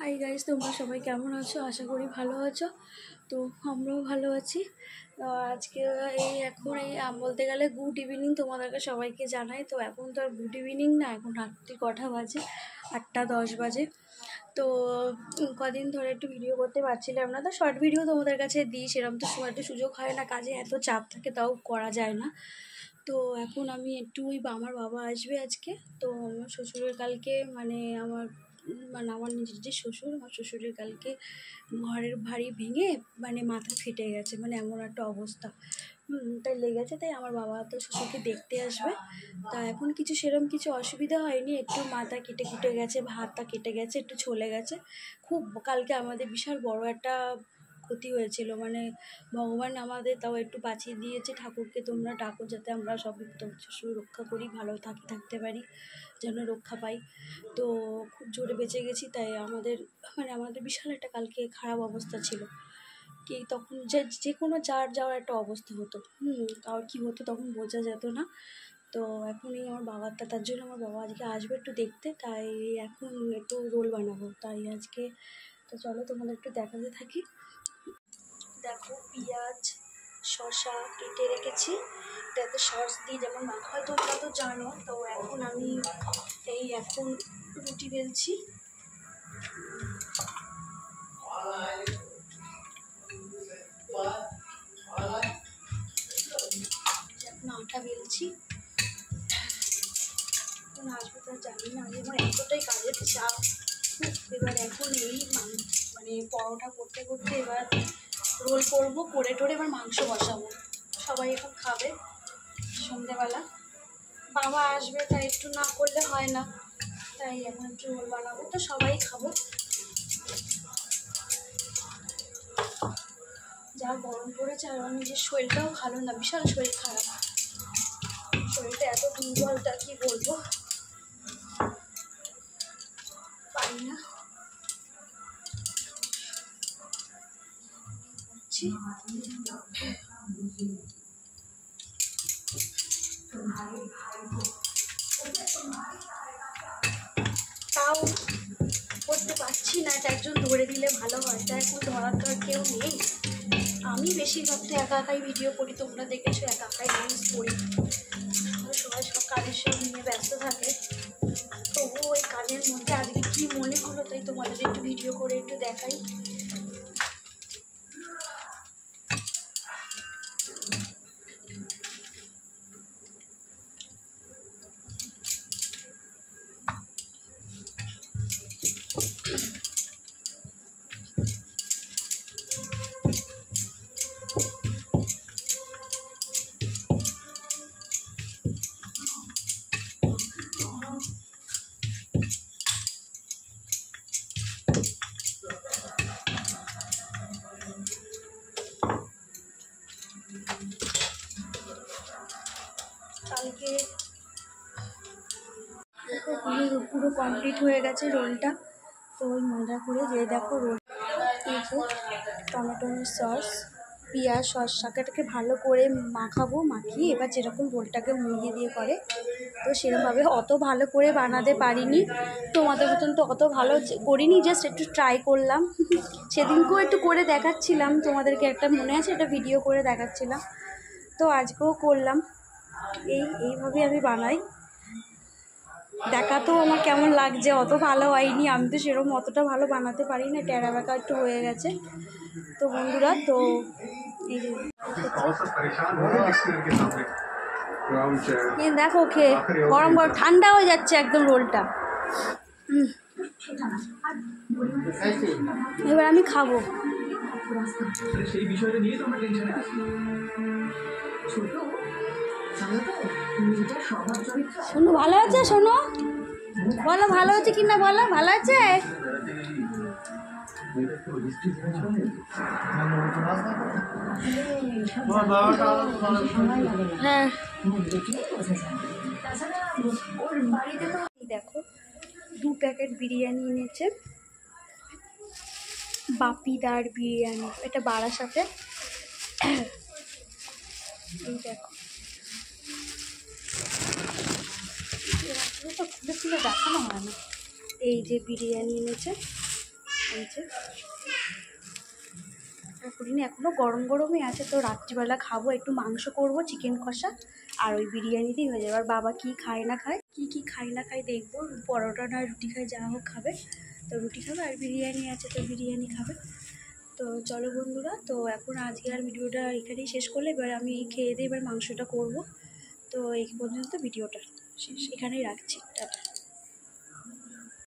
Hi guys, তোমরা সবাই কেমন আছো? আশা করি ভালো আছো। তো আমরাও ভালো আছি। আজকে এখন বলতে গেলে গুড ইভিনিং তোমাদেরকে সবাইকে জানাই। তো এখন তো আর গুড ইভিনিং না, এখন রাত্রি কটা বাজে, 8:10 বাজে। তো কদিন ধরে একটু ভিডিও করতে পারছিলাম না, তো শর্ট ভিডিও তোমাদের কাছে দিই, সেরকম তো সময় একটু সুযোগ হয় না, কাজে এত চাপ থাকে তাও করা যায় না। তো এখন আমি একটু আমার বাবা আসবে আজকে। তো আমার শ্বশুরের কালকে আমার নিজের যে শ্বশুর, আমার শ্বশুরের কালকে ঘরের ভাড়ি ভেঙে মাথা ফেটে গেছে, এমন একটা অবস্থা। তাই লেগেছে, তাই আমার বাবা তো শ্বশুরকে দেখতে আসবে। তা এখন সেরকম কিছু অসুবিধা হয়নি, একটু মাথা কেটে গেছে, হাতটা কেটে গেছে, একটু ছলে গেছে। খুব কালকে আমাদের বিশাল বড় একটা ক্ষতি হয়েছিল, ভগবান আমাদের তাও একটু বাঁচিয়ে দিয়েছে। ঠাকুরকে তোমরা ডাকো যাতে আমরা সব শ্বশুর রক্ষা করি, ভালো থাকতে পারি, যেন রক্ষা পাই। তো খুব জোরে বেঁচে গেছি, তাই আমাদের বিশাল একটা কালকে খারাপ অবস্থা ছিল। কি তখন যে কোনো যাওয়ার একটা অবস্থা হতো, আর কি হতো তখন বোঝা যেত না। তো এখনই আমার বাবারটা, তার জন্য আমার বাবা আজকে আসবে একটু দেখতে, তাই এখন একটু রোল বানাবো তাই আজকে। তো চলো তোমাদের একটু দেখাতে থাকি। দেখো, পেঁয়াজ শসা কেটে রেখেছি, এটাতে সস দিয়ে যেমন মাখা হয় তোমরা তো জানো। তো এখন আমি এখন রুটি বেলছি। এখন আটা বেলছি, এখন আসবে তা জানি না। আমি আমার এতটাই কাজের চাপ, এবার এখন পরোটা করতে এবার রোল করবো, করে এবার মাংস বসাবো। সবাই এখন খাবে সন্ধেবেলা, বাবা আসবে, তাই একটু না করলে হয় না, তাই এখন একটু রোল বানাবো, তো সবাই খাবো। যা গরম পড়েছে, আর আমার নিজের শরীরটাও ভালো না, বিশাল শরীর খারাপ, শরীরটা এত দুর্বলতা কি বলবো, পারি না। তাও করতে পারছি না, এটা একজন ধরে দিলে ভালো হয়, তা এখন ধরার তো আর কেউ নেই। আমি বেশিরভাগ তো একাই ভিডিও করি, তোমরা দেখেছো একাই রিলস করি, সবাই সব কাজের সব নিয়ে ব্যস্ত থাকে। তবুও ওই কাজের মধ্যে আজকে কি মনে হলো, তাই তোমাদের একটু ভিডিও করে একটু দেখাই। কালকে পুরো কমপ্লিট হয়ে গেছে রোলটা। তো ওই মজা করে যে দেখো রোল, টমেটো সস, পেঁয়াজ শসাটাকে ভালো করে মাখিয়ে এবার যেরকম রোলটাকে মুড়িয়ে দিয়ে করে, তো সেরকমভাবে অত ভালো করে বানাতে পারিনি, তোমাদের মতন তো অত ভালো করিনি, জাস্ট একটু ট্রাই করলাম। সেদিনকেও একটু করে দেখাচ্ছিলাম তোমাদেরকে, একটা মনে আছে, একটা ভিডিও করে দেখাচ্ছিলাম, তো আজকেও করলাম। এইভাবে আমি বানাই, দেখাতেও আমার কেমন লাগছে, অত ভালো হয়নি, আমি তো সেরকম অতটা ভালো বানাতে পারি না, টেরা বেঁকা একটু হয়ে গেছে। তো বন্ধুরা, তো এই দেখো খেয়ে গরম ঠান্ডা হয়ে যাচ্ছে একদম রোলটা। এবার আমি খাবো। শোনো, ভালো আছে? শোনো, বলো ভালো আছে কিনা, বলো ভালো আছে। হ্যাঁ, দেখো 2 প্যাকেট বিরিয়ানি এনেছে, বাপিদার বিরিয়ানি, এটা বারাসাতে। এই দেখো, তো খুলে দেখানো হয় না। এই যে বিরিয়ানি এনেছে, এই যে করিনি, এখনও গরম গরমই আছে। তো রাত্রিবেলা খাবো, একটু মাংস করব, চিকেন কষা, আর ওই বিরিয়ানিতেই হয়ে যাবে। আর বাবা কী খায় না খায়, কী খায় না খায় দেখবো। পরোটা না রুটি খায়, যা হোক খাবে। তো রুটি খাবে, আর বিরিয়ানি আছে তো বিরিয়ানি খাবে। তো চলো বন্ধুরা, তো এখন আজকে আর ভিডিওটা এখানেই শেষ করলে, এবার আমি খেয়ে দিয়ে এবার মাংসটা করব। তো এই পর্যন্ত ভিডিওটা শেষ, এখানেই রাখছি, টাটা।